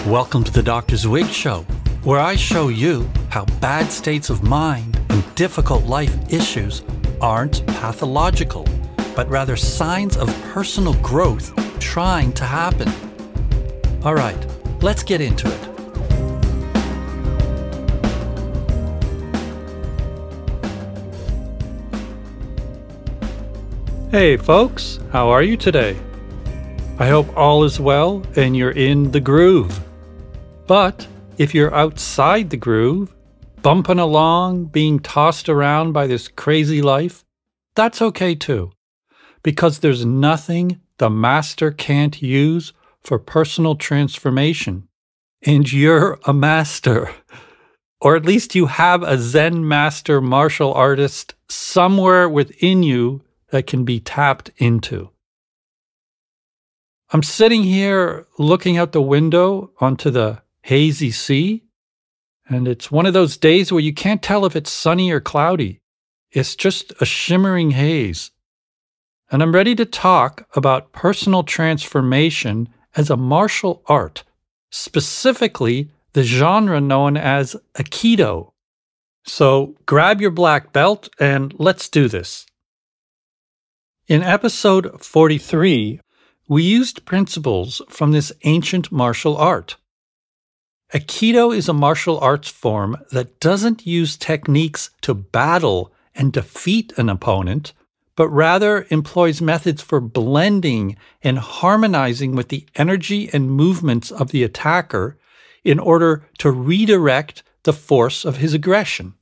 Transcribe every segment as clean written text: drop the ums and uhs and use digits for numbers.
Welcome to the Dr. Zwig Show, where I show you how bad states of mind and difficult life issues aren't pathological, but rather signs of personal growth trying to happen. All right, let's get into it. Hey folks, how are you today? I hope all is well and you're in the groove. But if you're outside the groove, bumping along, being tossed around by this crazy life, that's okay too, because there's nothing the master can't use for personal transformation. And you're a master. Or at least you have a Zen master martial artist somewhere within you that can be tapped into. I'm sitting here looking out the window onto the hazy sea, and it's one of those days where you can't tell if it's sunny or cloudy. It's just a shimmering haze. And I'm ready to talk about personal transformation as a martial art, specifically the genre known as Akido. So grab your black belt and let's do this. In episode 43, we used principles from this ancient martial art. Aikido is a martial arts form that doesn't use techniques to battle and defeat an opponent, but rather employs methods for blending and harmonizing with the energy and movements of the attacker in order to redirect the force of his aggression.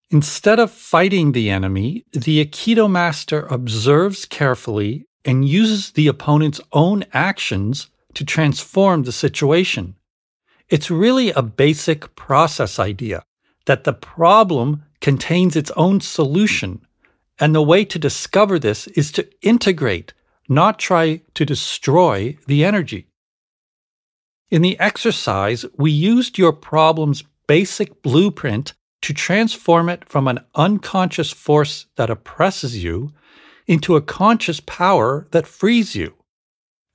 Instead of fighting the enemy, the Aikido master observes carefully and uses the opponent's own actions to transform the situation. It's really a basic process idea that the problem contains its own solution, and the way to discover this is to integrate, not try to destroy the energy. In the exercise, we used your problem's basic blueprint to transform it from an unconscious force that oppresses you into a conscious power that frees you.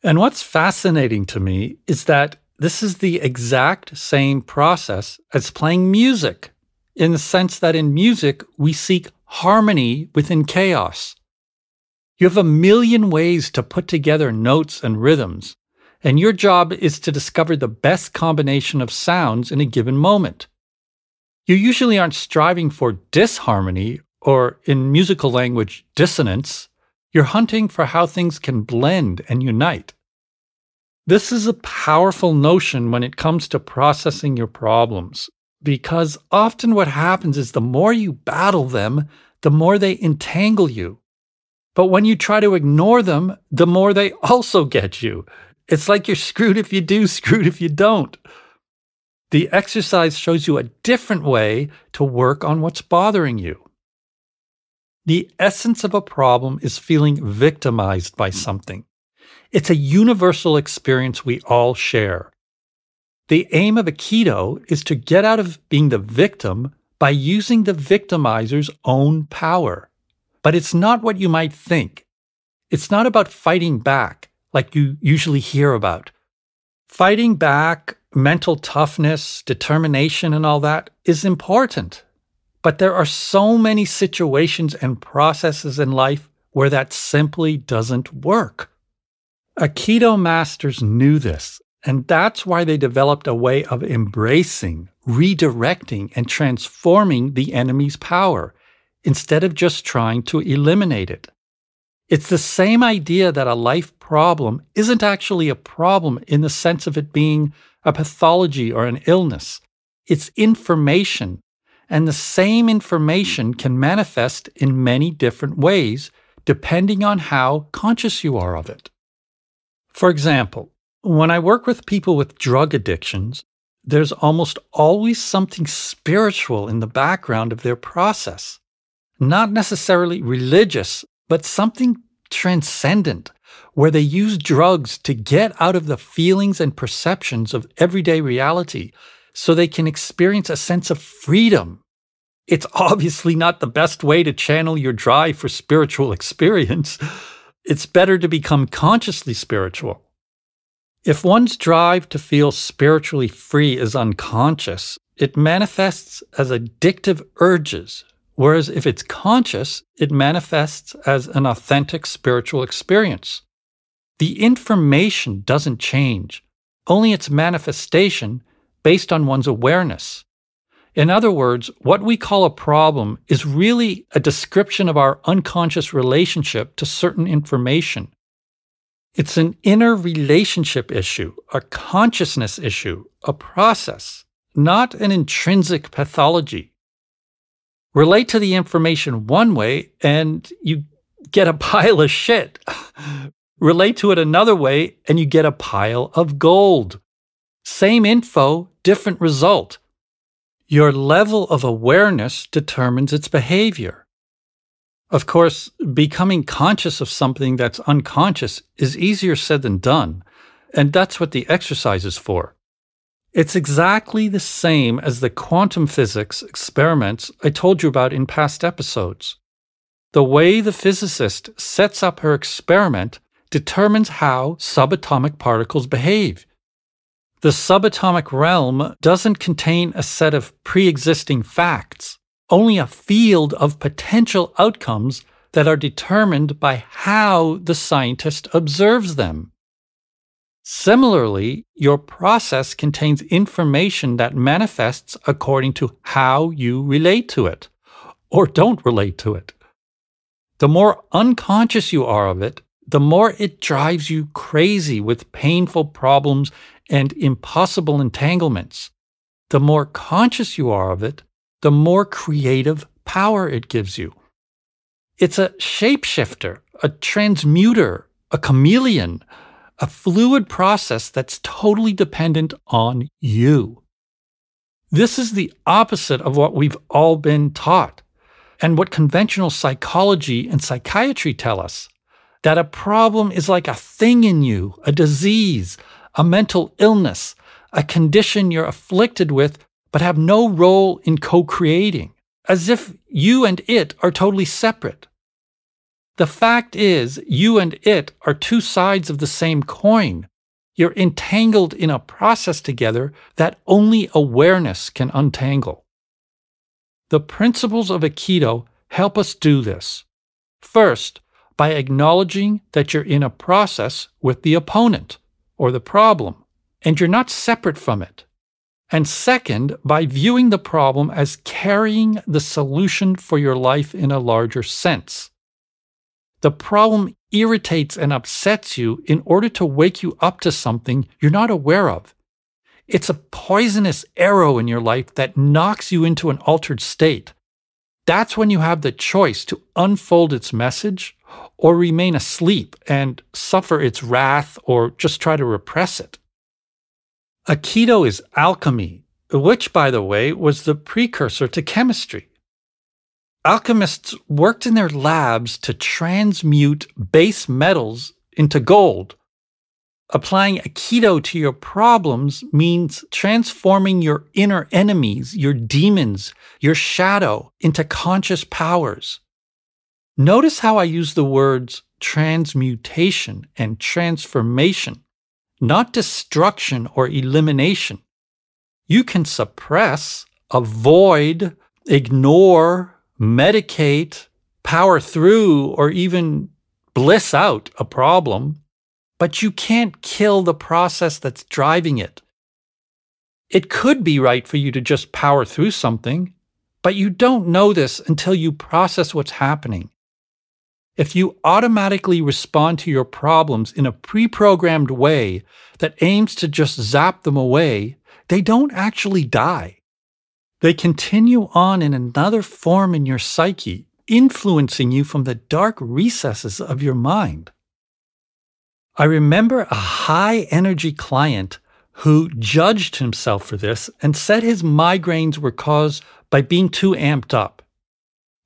And what's fascinating to me is that this is the exact same process as playing music, in the sense that in music, we seek harmony within chaos. You have a million ways to put together notes and rhythms, and your job is to discover the best combination of sounds in a given moment. You usually aren't striving for disharmony, or in musical language, dissonance. You're hunting for how things can blend and unite. This is a powerful notion when it comes to processing your problems, because often what happens is the more you battle them, the more they entangle you. But when you try to ignore them, the more they also get you. It's like you're screwed if you do, screwed if you don't. The exercise shows you a different way to work on what's bothering you. The essence of a problem is feeling victimized by something. It's a universal experience we all share. The aim of Akido is to get out of being the victim by using the victimizer's own power. But it's not what you might think. It's not about fighting back, like you usually hear about. Fighting back, mental toughness, determination, and all that is important. But there are so many situations and processes in life where that simply doesn't work. Akido masters knew this, and that's why they developed a way of embracing, redirecting, and transforming the enemy's power, instead of just trying to eliminate it. It's the same idea that a life problem isn't actually a problem in the sense of it being a pathology or an illness. It's information, and the same information can manifest in many different ways, depending on how conscious you are of it. For example, when I work with people with drug addictions, there's almost always something spiritual in the background of their process. Not necessarily religious, but something transcendent, where they use drugs to get out of the feelings and perceptions of everyday reality so they can experience a sense of freedom. It's obviously not the best way to channel your drive for spiritual experience. It's better to become consciously spiritual. If one's drive to feel spiritually free is unconscious, it manifests as addictive urges, whereas if it's conscious, it manifests as an authentic spiritual experience. The information doesn't change, only its manifestation based on one's awareness. In other words, what we call a problem is really a description of our unconscious relationship to certain information. It's an inner relationship issue, a consciousness issue, a process, not an intrinsic pathology. Relate to the information one way and you get a pile of shit. Relate to it another way and you get a pile of gold. Same info, different result. Your level of awareness determines its behavior. Of course, becoming conscious of something that's unconscious is easier said than done, and that's what the exercise is for. It's exactly the same as the quantum physics experiments I told you about in past episodes. The way the physicist sets up her experiment determines how subatomic particles behave. The subatomic realm doesn't contain a set of pre-existing facts, only a field of potential outcomes that are determined by how the scientist observes them. Similarly, your process contains information that manifests according to how you relate to it, or don't relate to it. The more unconscious you are of it, the more it drives you crazy with painful problems and impossible entanglements. The more conscious you are of it, the more creative power it gives you. It's a shapeshifter, a transmuter, a chameleon, a fluid process that's totally dependent on you. This is the opposite of what we've all been taught, and what conventional psychology and psychiatry tell us, that a problem is like a thing in you, a disease, a mental illness, a condition you're afflicted with but have no role in co-creating, as if you and it are totally separate. The fact is, you and it are two sides of the same coin. You're entangled in a process together that only awareness can untangle. The principles of Akido help us do this. First, by acknowledging that you're in a process with the opponent, or the problem, and you're not separate from it. And second, by viewing the problem as carrying the solution for your life in a larger sense. The problem irritates and upsets you in order to wake you up to something you're not aware of. It's a poisonous arrow in your life that knocks you into an altered state. That's when you have the choice to unfold its message or remain asleep and suffer its wrath or just try to repress it. Akido is alchemy, which, by the way, was the precursor to chemistry. Alchemists worked in their labs to transmute base metals into gold. Applying Akido to your problems means transforming your inner enemies, your demons, your shadow, into conscious powers. Notice how I use the words transmutation and transformation, not destruction or elimination. You can suppress, avoid, ignore, medicate, power through, or even bliss out a problem, but you can't kill the process that's driving it. It could be right for you to just power through something, but you don't know this until you process what's happening. If you automatically respond to your problems in a pre-programmed way that aims to just zap them away, they don't actually die. They continue on in another form in your psyche, influencing you from the dark recesses of your mind. I remember a high-energy client who judged himself for this and said his migraines were caused by being too amped up.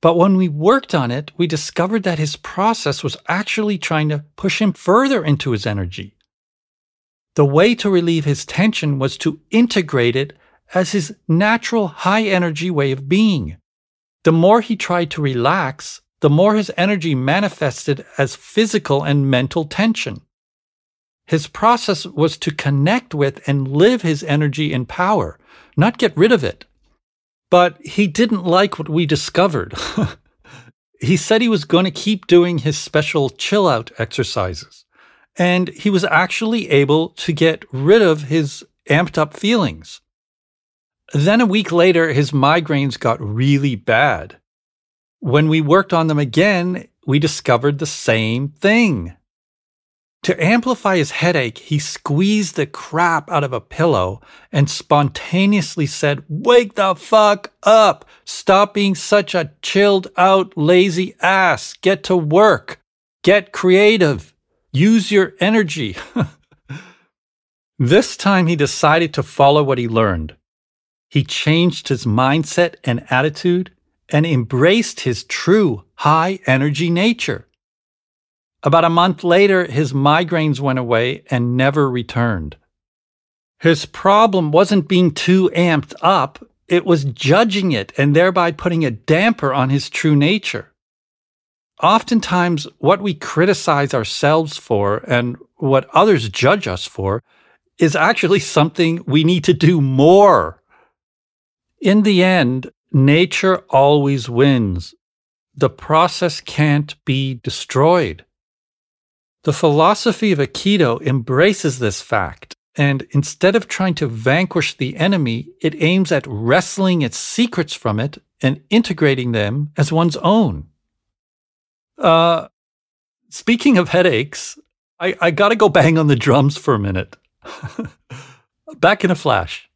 But when we worked on it, we discovered that his process was actually trying to push him further into his energy. The way to relieve his tension was to integrate it as his natural high-energy way of being. The more he tried to relax, the more his energy manifested as physical and mental tension. His process was to connect with and live his energy and power, not get rid of it. But he didn't like what we discovered. He said he was going to keep doing his special chill-out exercises. And he was actually able to get rid of his amped-up feelings. Then a week later, his migraines got really bad. When we worked on them again, we discovered the same thing. To amplify his headache, he squeezed the crap out of a pillow and spontaneously said, "Wake the fuck up! Stop being such a chilled out, lazy ass. Get to work. Get creative. Use your energy." This time he decided to follow what he learned. He changed his mindset and attitude and embraced his true high energy nature. About a month later, his migraines went away and never returned. His problem wasn't being too amped up, it was judging it and thereby putting a damper on his true nature. Oftentimes, what we criticize ourselves for and what others judge us for is actually something we need to do more. In the end, nature always wins. The process can't be destroyed. The philosophy of Akido embraces this fact, and instead of trying to vanquish the enemy, it aims at wresting its secrets from it and integrating them as one's own. Speaking of headaches, I gotta go bang on the drums for a minute. Back in a flash.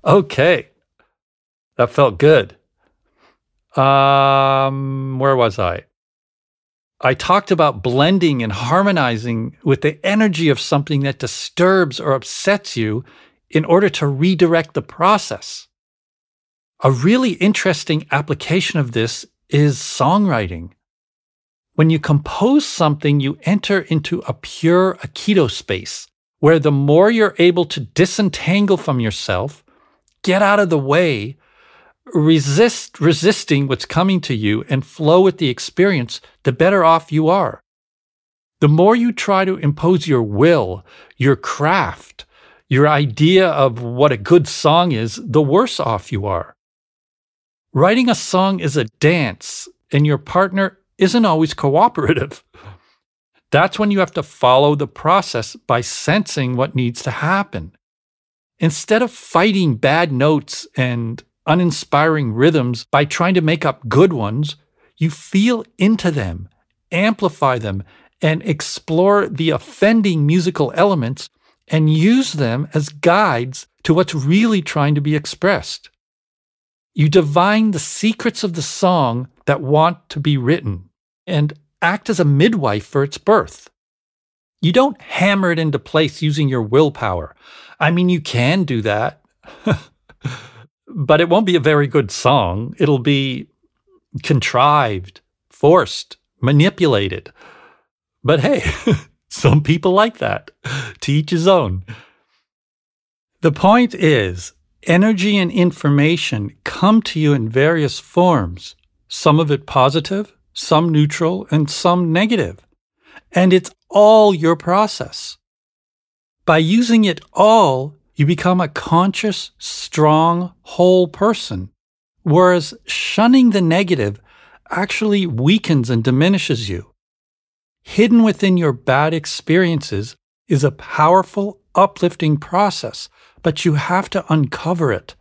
Okay. That felt good. Where was I? I talked about blending and harmonizing with the energy of something that disturbs or upsets you in order to redirect the process. A really interesting application of this is songwriting. When you compose something, you enter into a pure Akido space, where the more you're able to disentangle from yourself, get out of the way, resisting what's coming to you and flow with the experience, the better off you are. The more you try to impose your will, your craft, your idea of what a good song is, the worse off you are. Writing a song is a dance, and your partner isn't always cooperative. That's when you have to follow the process by sensing what needs to happen. Instead of fighting bad notes and uninspiring rhythms by trying to make up good ones, you feel into them, amplify them, and explore the offending musical elements and use them as guides to what's really trying to be expressed. You divine the secrets of the song that want to be written and act as a midwife for its birth. You don't hammer it into place using your willpower. I mean, you can do that, but it won't be a very good song. It'll be contrived, forced, manipulated. But hey, some people like that. To each his own. The point is, energy and information come to you in various forms, some of it positive, some neutral, and some negative. And it's all your process. By using it all, you become a conscious, strong, whole person, whereas shunning the negative actually weakens and diminishes you. Hidden within your bad experiences is a powerful, uplifting process, but you have to uncover it.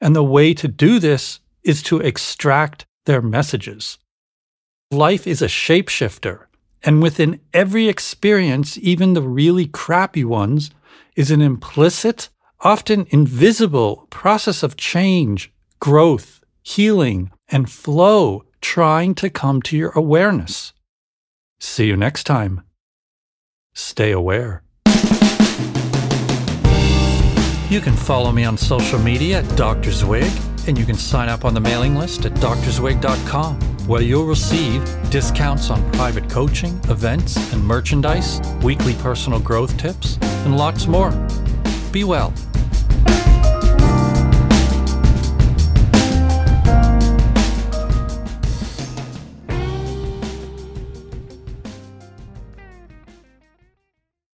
And the way to do this is to extract their messages. Life is a shapeshifter. And within every experience, even the really crappy ones, is an implicit, often invisible process of change, growth, healing, and flow trying to come to your awareness. See you next time. stay aware. You can follow me on social media at Dr. Zwig, and you can sign up on the mailing list at drzwig.com, where you'll receive discounts on private coaching, events, and merchandise, weekly personal growth tips, and lots more. Be well.